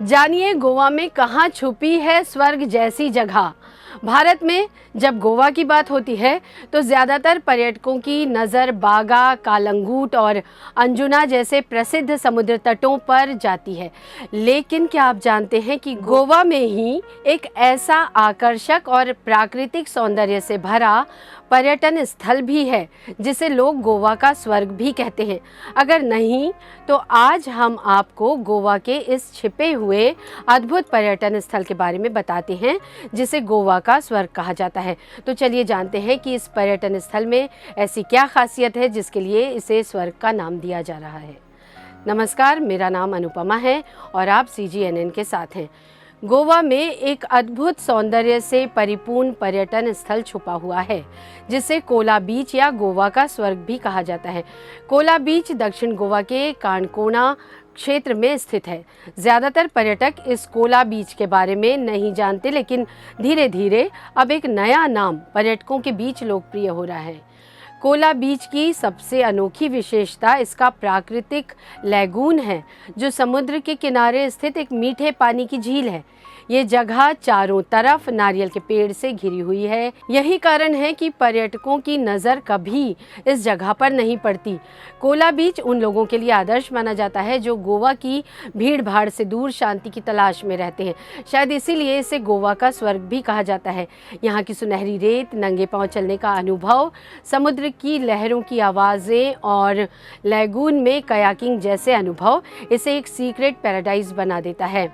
जानिए गोवा में कहाँ छुपी है स्वर्ग जैसी जगह। भारत में जब गोवा की बात होती है तो ज़्यादातर पर्यटकों की नज़र बागा, कालंगूट और अंजुना जैसे प्रसिद्ध समुद्र तटों पर जाती है। लेकिन क्या आप जानते हैं कि गोवा में ही एक ऐसा आकर्षक और प्राकृतिक सौंदर्य से भरा पर्यटन स्थल भी है जिसे लोग गोवा का स्वर्ग भी कहते हैं। अगर नहीं तो आज हम आपको गोवा के इस छिपे हुए अद्भुत पर्यटन स्थल के बारे में बताते हैं जिसे गोवा का स्वर्ग कहा जाता है। तो चलिए जानते हैं कि इस पर्यटन स्थल में ऐसी क्या खासियत है जिसके लिए इसे स्वर्ग का नाम दिया जा रहा है। नमस्कार, मेरा नाम अनुपमा है और आप CGNN के साथ हैं। गोवा में एक अद्भुत सौंदर्य से परिपूर्ण पर्यटन स्थल छुपा हुआ है जिसे कोला बीच या गोवा का स्वर्ग भी कहा जाता है। कोला बीच दक्षिण गोवा के काणकोणा क्षेत्र में स्थित है। ज़्यादातर पर्यटक इस कोला बीच के बारे में नहीं जानते, लेकिन धीरे धीरे अब एक नया नाम पर्यटकों के बीच लोकप्रिय हो रहा है। कोला बीच की सबसे अनोखी विशेषता इसका प्राकृतिक लैगून है जो समुद्र के किनारे स्थित एक मीठे पानी की झील है। ये जगह चारों तरफ नारियल के पेड़ से घिरी हुई है। यही कारण है कि पर्यटकों की नज़र कभी इस जगह पर नहीं पड़ती। कोला बीच उन लोगों के लिए आदर्श माना जाता है जो गोवा की भीड़ भाड़ से दूर शांति की तलाश में रहते हैं। शायद इसीलिए इसे गोवा का स्वर्ग भी कहा जाता है। यहाँ की सुनहरी रेत, नंगे पांव चलने का अनुभव, समुद्र की लहरों की आवाज़ें और लैगून में कयाकिंग जैसे अनुभव इसे एक सीक्रेट पैराडाइज बना देता है।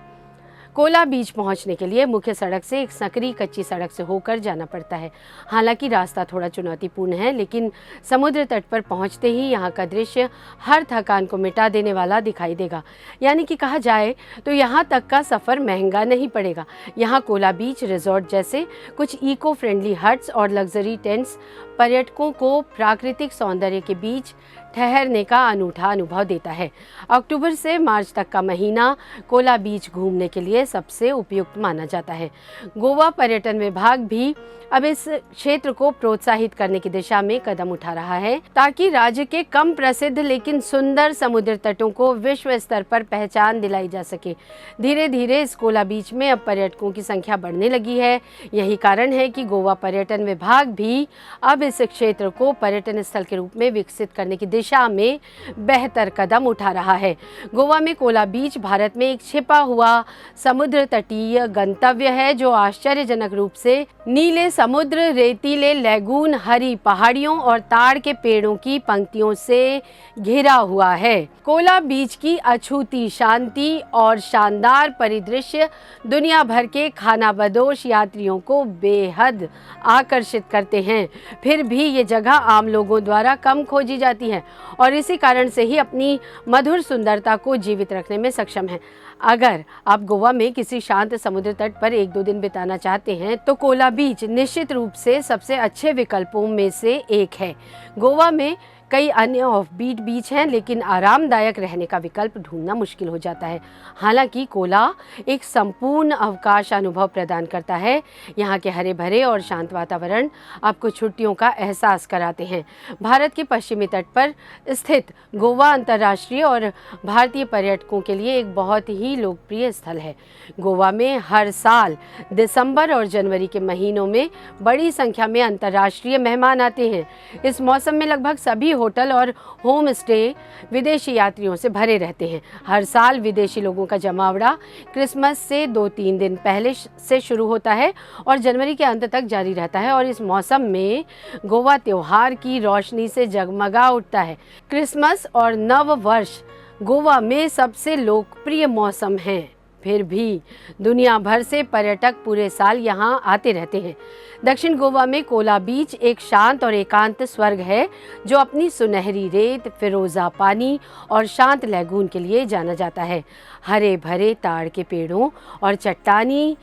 कोला बीच पहुंचने के लिए मुख्य सड़क से एक संकरी कच्ची सड़क से होकर जाना पड़ता है। हालांकि रास्ता थोड़ा चुनौतीपूर्ण है, लेकिन समुद्र तट पर पहुंचते ही यहाँ का दृश्य हर थकान को मिटा देने वाला दिखाई देगा। यानी कि कहा जाए तो यहाँ तक का सफ़र महंगा नहीं पड़ेगा। यहाँ कोला बीच रिजॉर्ट जैसे कुछ इको फ्रेंडली हट्स और लग्जरी टेंट्स पर्यटकों को प्राकृतिक सौंदर्य के बीच ठहरने का अनूठा अनुभव देता है। अक्टूबर से मार्च तक का महीना कोला बीच घूमने के लिए सबसे उपयुक्त माना जाता है। गोवा पर्यटन विभाग भी अब इस क्षेत्र को प्रोत्साहित करने की दिशा में कदम उठा रहा है ताकि राज्य के कम प्रसिद्ध लेकिन सुंदर समुद्र तटों को विश्व स्तर पर पहचान दिलाई जा सके। धीरे धीरे इस कोला बीच में अब पर्यटकों की संख्या बढ़ने लगी है। यही कारण है कि गोवा पर्यटन विभाग भी अब इस क्षेत्र को पर्यटन स्थल के रूप में विकसित करने की दिशा में बेहतर कदम उठा रहा है। गोवा में कोला बीच भारत में एक छिपा हुआ समुद्र तटीय गंतव्य है जो आश्चर्यजनक रूप से नीले समुद्र, रेतीले लैगून, हरी पहाड़ियों और ताड़ के पेड़ों की पंक्तियों से घिरा हुआ है। कोला बीच की अछूती शांति और शानदार परिदृश्य दुनिया भर के खानाबदोश यात्रियों को बेहद आकर्षित करते हैं। फिर भी ये जगह आम लोगों द्वारा कम खोजी जाती है और इसी कारण से ही अपनी मधुर सुंदरता को जीवित रखने में सक्षम है। अगर आप गोवा में किसी शांत समुद्र तट पर 1-2 दिन बिताना चाहते हैं तो कोला बीच निश्चित रूप से सबसे अच्छे विकल्पों में से एक है। गोवा में कई अन्य ऑफबीट बीच हैं, लेकिन आरामदायक रहने का विकल्प ढूंढना मुश्किल हो जाता है। हालांकि कोला एक संपूर्ण अवकाश अनुभव प्रदान करता है। यहाँ के हरे भरे और शांत वातावरण आपको छुट्टियों का एहसास कराते हैं। भारत के पश्चिमी तट पर स्थित गोवा अंतर्राष्ट्रीय और भारतीय पर्यटकों के लिए एक बहुत ही लोकप्रिय स्थल है। गोवा में हर साल दिसंबर और जनवरी के महीनों में बड़ी संख्या में अंतर्राष्ट्रीय मेहमान आते हैं। इस मौसम में लगभग सभी होटल और होम स्टे विदेशी यात्रियों से भरे रहते हैं। हर साल विदेशी लोगों का जमावड़ा क्रिसमस से 2-3 दिन पहले से शुरू होता है और जनवरी के अंत तक जारी रहता है और इस मौसम में गोवा त्योहार की रोशनी से जगमगा उठता है। क्रिसमस और नव वर्ष गोवा में सबसे लोकप्रिय मौसम है। फिर भी दुनिया भर से पर्यटक पूरे साल यहाँ आते रहते हैं। दक्षिण गोवा में कोला बीच एक शांत और एकांत स्वर्ग है जो अपनी सुनहरी रेत, फिरोजा पानी और शांत लैगून के लिए जाना जाता है। हरे भरे ताड़ के पेड़ों और चट्टानी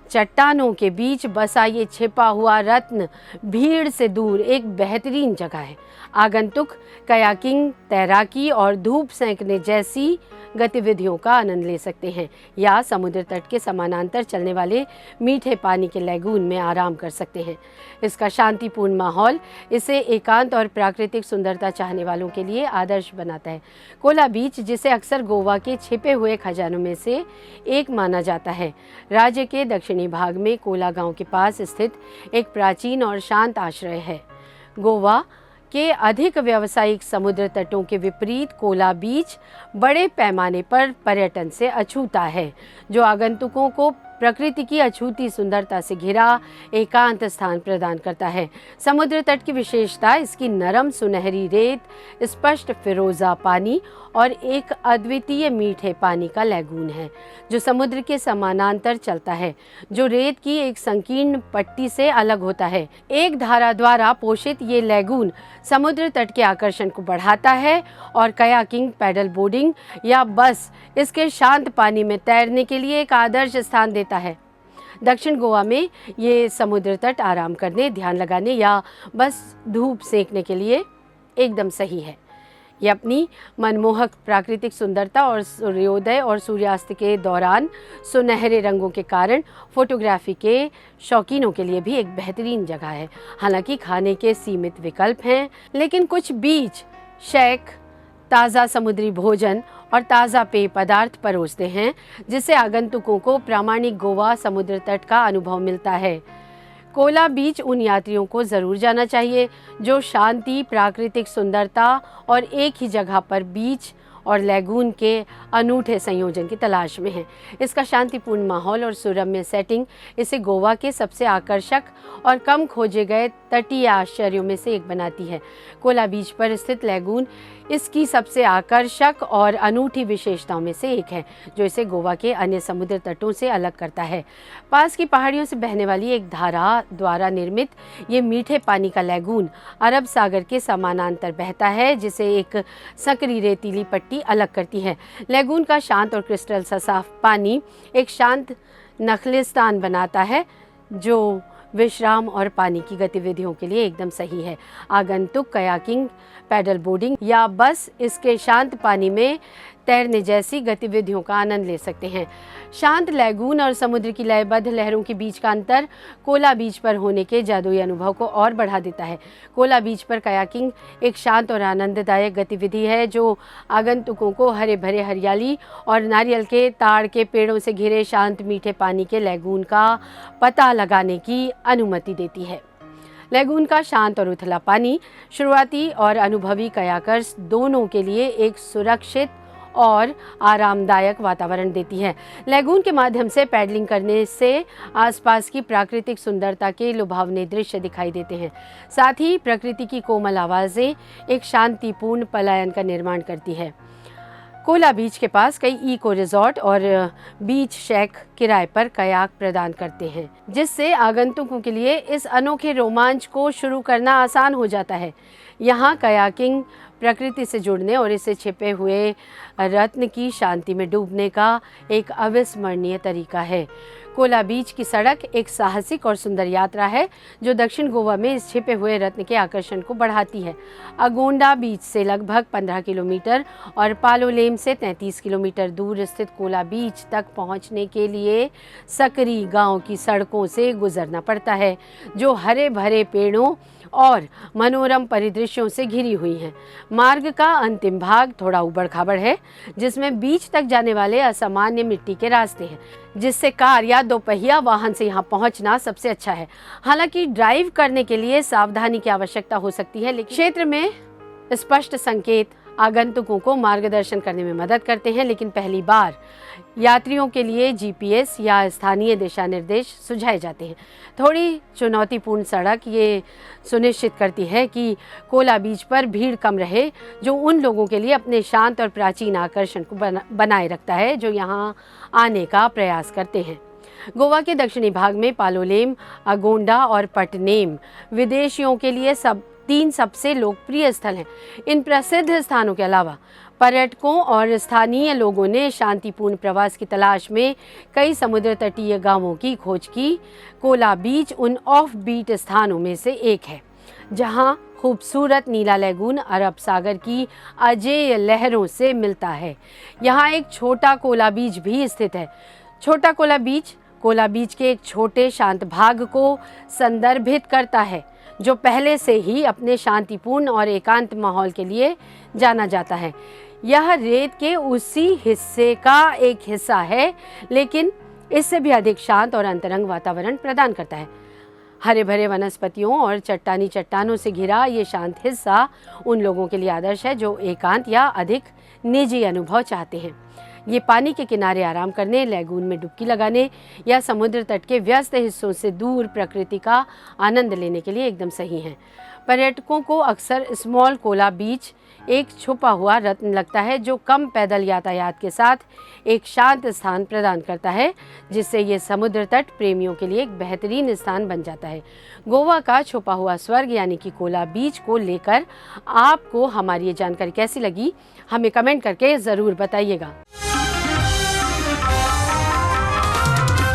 चट्टानों के बीच बसा ये छिपा हुआ रत्न भीड़ से दूर एक बेहतरीन जगह है। आगंतुक कयाकिंग, तैराकी और धूप सेंकने जैसी गतिविधियों का आनंद ले सकते हैं या समुद्र तट के समानांतर चलने वाले मीठे पानी के लैगून में आराम कर सकते हैं। इसका शांतिपूर्ण माहौल इसे एकांत और प्राकृतिक सुंदरता चाहने वालों के लिए आदर्श बनाता है। कोला बीच, जिसे अक्सर गोवा के छिपे हुए खजानों में से एक माना जाता है, राज्य के दक्षिणी भाग में कोला गांव के पास स्थित एक प्राचीन और शांत आश्रय है। गोवा के अधिक व्यावसायिक समुद्र तटों के विपरीत कोला बीच बड़े पैमाने पर पर्यटन से अछूता है, जो आगंतुकों को प्रकृति की अछूती सुंदरता से घिरा एकांत स्थान प्रदान करता है। समुद्र तट की विशेषता इसकी नरम सुनहरी रेत, स्पष्ट फिरोजा पानी और एक अद्वितीय मीठे पानी का लैगून है, जो समुद्र के समानांतर चलता है, जो रेत की एक संकीर्ण पट्टी से अलग होता है। एक धारा द्वारा पोषित ये लैगून समुद्र तट के आकर्षण को बढ़ाता है और कयाकिंग, पैडल बोर्डिंग या बस इसके शांत पानी में तैरने के लिए एक आदर्श स्थान देता है। दक्षिण गोवा में ये समुद्र तट आराम करने, ध्यान लगाने या बस धूप सेकने के लिए एकदम सही है। ये अपनी मनमोहक प्राकृतिक सुंदरता और सूर्योदय और सूर्यास्त के दौरान सुनहरे रंगों के कारण फोटोग्राफी के शौकीनों के लिए भी एक बेहतरीन जगह है। हालांकि खाने के सीमित विकल्प हैं, लेकिन कुछ बीच शेक ताज़ा समुद्री भोजन और ताज़ा पेय पदार्थ परोसते हैं, जिससे आगंतुकों को प्रामाणिक गोवा समुद्र तट का अनुभव मिलता है। कोला बीच उन यात्रियों को ज़रूर जाना चाहिए जो शांति, प्राकृतिक सुंदरता और एक ही जगह पर बीच और लैगून के अनूठे संयोजन की तलाश में हैं। इसका शांतिपूर्ण माहौल और सुरम्य सेटिंग इसे गोवा के सबसे आकर्षक और कम खोजे गए तटीय आश्चर्यों में से एक बनाती है। कोला बीच पर स्थित लैगून इसकी सबसे आकर्षक और अनूठी विशेषताओं में से एक है, जो इसे गोवा के अन्य समुद्र तटों से अलग करता है। पास की पहाड़ियों से बहने वाली एक धारा द्वारा निर्मित ये मीठे पानी का लैगून अरब सागर के समानांतर बहता है, जिसे एक संकरी रेतीली पट्टी अलग करती है। लैगून का शांत और क्रिस्टल सा साफ पानी एक शांत नखलिस्तान बनाता है, जो विश्राम और पानी की गतिविधियों के लिए एकदम सही है। आगंतुक कयाकिंग, पैडल बोर्डिंग या बस इसके शांत पानी में तैरने जैसी गतिविधियों का आनंद ले सकते हैं। शांत लैगून और समुद्र की लयबद्ध लहरों के बीच का अंतर कोला बीच पर होने के जादुई अनुभव को और बढ़ा देता है। कोला बीच पर कयाकिंग एक शांत और आनंददायक गतिविधि है, जो आगंतुकों को हरे भरे हरियाली और नारियल के ताड़ के पेड़ों से घिरे शांत मीठे पानी के लैगून का पता लगाने की अनुमति देती है। लैगून का शांत और उथला पानी शुरुआती और अनुभवी कयाकर्स दोनों के लिए एक सुरक्षित और आरामदायक वातावरण देती है। लैगून के माध्यम से पैडलिंग करने से आसपास की प्राकृतिक सुंदरता के लुभावने दृश्य दिखाई देते हैं। साथ ही प्रकृति की कोमल आवाज़ें एक शांतिपूर्ण पलायन का निर्माण करती है। कोला बीच के पास कई इको रिजॉर्ट और बीच शेक किराए पर कयाक प्रदान करते हैं, जिससे आगंतुकों के लिए इस अनोखे रोमांच को शुरू करना आसान हो जाता है। यहाँ कयाकिंग प्रकृति से जुड़ने और इसे छिपे हुए रत्न की शांति में डूबने का एक अविस्मरणीय तरीका है। कोला बीच की सड़क एक साहसिक और सुंदर यात्रा है, जो दक्षिण गोवा में इस छिपे हुए रत्न के आकर्षण को बढ़ाती है। अगोंडा बीच से लगभग 15 किलोमीटर और पालोलेम से 33 किलोमीटर दूर स्थित कोला बीच तक पहुंचने के लिए सकरी गांव की सड़कों से गुजरना पड़ता है, जो हरे भरे पेड़ों और मनोरम परिदृश्यों से घिरी हुई हैं। मार्ग का अंतिम भाग थोड़ा उबड़-खाबड़ है, जिसमें बीच तक जाने वाले असामान्य मिट्टी के रास्ते हैं, जिससे कार या दोपहिया वाहन से यहाँ पहुँचना सबसे अच्छा है। हालांकि ड्राइव करने के लिए सावधानी की आवश्यकता हो सकती है, लेकिन क्षेत्र में स्पष्ट संकेत आगंतुकों को मार्गदर्शन करने में मदद करते हैं। लेकिन पहली बार यात्रियों के लिए जीपीएस या स्थानीय दिशा निर्देश सुझाए जाते हैं। थोड़ी चुनौतीपूर्ण सड़क ये सुनिश्चित करती है कि कोला बीच पर भीड़ कम रहे, जो उन लोगों के लिए अपने शांत और प्राचीन आकर्षण को बनाए रखता है जो यहाँ आने का प्रयास करते हैं। गोवा के दक्षिणी भाग में पालोलेम, अगोंडा और पटनेम विदेशियों के लिए तीन सबसे लोकप्रिय स्थल हैं। इन प्रसिद्ध स्थानों के अलावा पर्यटकों और स्थानीय लोगों ने शांतिपूर्ण प्रवास की तलाश में कई समुद्र तटीय गांवों की खोज की। कोला बीच उन ऑफ बीट स्थानों में से एक है जहां खूबसूरत नीला लैगून अरब सागर की अजेय लहरों से मिलता है। यहाँ एक छोटा कोला बीच भी स्थित है। छोटा कोला बीच के एक छोटे शांत भाग को संदर्भित करता है जो पहले से ही अपने शांतिपूर्ण और एकांत माहौल के लिए जाना जाता है। यह रेत के उसी हिस्से का एक हिस्सा है, लेकिन इससे भी अधिक शांत और अंतरंग वातावरण प्रदान करता है। हरे भरे वनस्पतियों और चट्टानी चट्टानों से घिरा ये शांत हिस्सा उन लोगों के लिए आदर्श है जो एकांत या अधिक निजी अनुभव चाहते हैं। ये पानी के किनारे आराम करने, लैगून में डुबकी लगाने या समुद्र तट के व्यस्त हिस्सों से दूर प्रकृति का आनंद लेने के लिए एकदम सही हैं। पर्यटकों को अक्सर स्मॉल कोला बीच एक छुपा हुआ रत्न लगता है जो कम पैदल यातायात के साथ एक शांत स्थान प्रदान करता है, जिससे ये समुद्र तट प्रेमियों के लिए एक बेहतरीन स्थान बन जाता है। गोवा का छुपा हुआ स्वर्ग यानी कि कोला बीच को लेकर आपको हमारी ये जानकारी कैसी लगी, हमें कमेंट करके ज़रूर बताइएगा।